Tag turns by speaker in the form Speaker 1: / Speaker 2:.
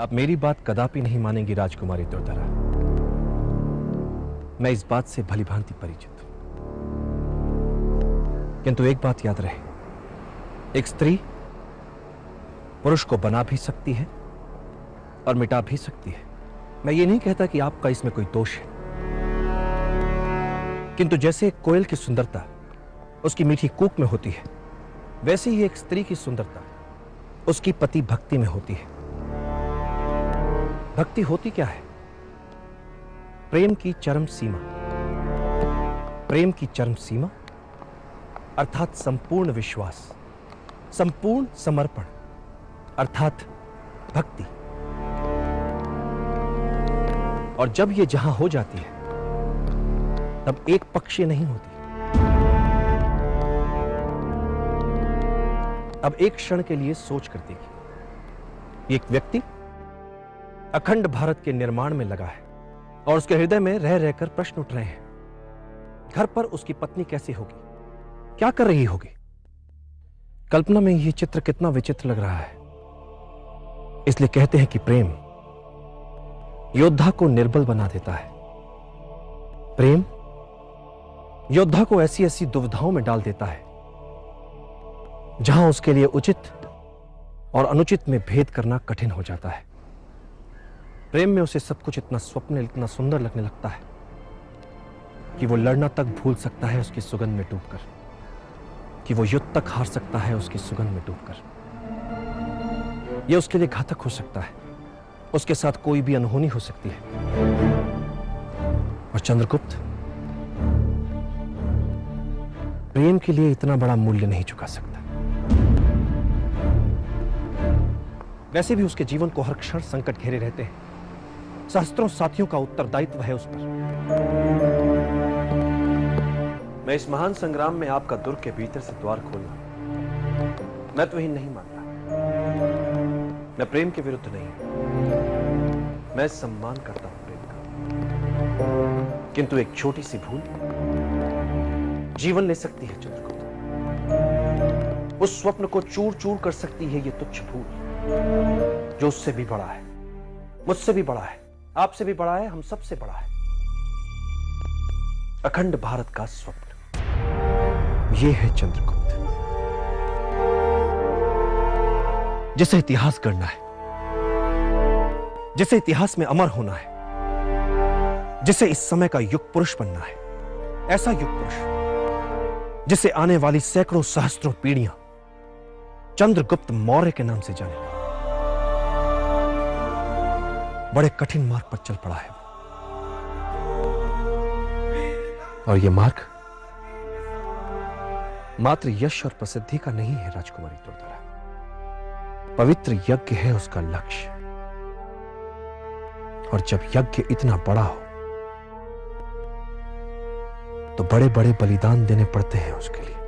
Speaker 1: आप मेरी बात कदापि नहीं मानेंगी राजकुमारी दुर्धरा। मैं इस बात से भलीभांति परिचित हूं, किंतु एक बात याद रहे, एक स्त्री पुरुष को बना भी सकती है और मिटा भी सकती है। मैं ये नहीं कहता कि आपका इसमें कोई दोष है, किंतु जैसे एक कोयल की सुंदरता उसकी मीठी कूक में होती है, वैसे ही एक स्त्री की सुंदरता उसकी पति भक्ति में होती है। भक्ति होती क्या है? प्रेम की चरम सीमा। प्रेम की चरम सीमा अर्थात संपूर्ण विश्वास, संपूर्ण समर्पण अर्थात भक्ति। और जब ये जहां हो जाती है तब एक पक्षीय नहीं होती। अब एक क्षण के लिए सोच कर देखिए, एक व्यक्ति अखंड भारत के निर्माण में लगा है और उसके हृदय में रह रहकर प्रश्न उठ रहे हैं, घर पर उसकी पत्नी कैसी होगी, क्या कर रही होगी। कल्पना में यह चित्र कितना विचित्र लग रहा है। इसलिए कहते हैं कि प्रेम योद्धा को निर्बल बना देता है। प्रेम योद्धा को ऐसी ऐसी दुविधाओं में डाल देता है जहां उसके लिए उचित और अनुचित में भेद करना कठिन हो जाता है। प्रेम में उसे सब कुछ इतना स्वप्न, इतना सुंदर लगने लगता है कि वो लड़ना तक भूल सकता है उसकी सुगंध में डूबकर, कि वो युद्ध तक हार सकता है उसकी सुगंध में डूबकर। यह उसके लिए घातक हो सकता है, उसके साथ कोई भी अनहोनी हो सकती है। और चंद्रगुप्त प्रेम के लिए इतना बड़ा मूल्य नहीं चुका सकता। वैसे भी उसके जीवन को हर क्षण संकट घेरे रहते हैं, सहस्त्रों साथियों का उत्तरदायित्व है उस पर। मैं इस महान संग्राम में आपका दुर्ग के भीतर से द्वार खोलना महत्वहीन नहीं मानता। मैं प्रेम के विरुद्ध नहीं, मैं सम्मान करता हूं प्रेम का, किंतु एक छोटी सी भूल जीवन ले सकती है चंद्रगुप्त। उस स्वप्न को चूर चूर कर सकती है ये तुच्छ भूल, जो उससे भी बड़ा है, मुझसे भी बड़ा है, आपसे भी बड़ा है, हम सबसे बड़ा है। अखंड भारत का स्वप्न ये है चंद्रगुप्त, जिसे इतिहास गढ़ना है, जिसे इतिहास में अमर होना है, जिसे इस समय का युग पुरुष बनना है। ऐसा युग पुरुष जिसे आने वाली सैकड़ों सहस्त्रों पीढ़ियां चंद्रगुप्त मौर्य के नाम से जाने। बड़े कठिन मार्ग पर चल पड़ा है और यह मार्ग मात्र यश और प्रसिद्धि का नहीं है राजकुमारी दुर्धरा। पवित्र यज्ञ है उसका लक्ष्य, और जब यज्ञ इतना बड़ा हो तो बड़े बड़े बलिदान देने पड़ते हैं उसके लिए।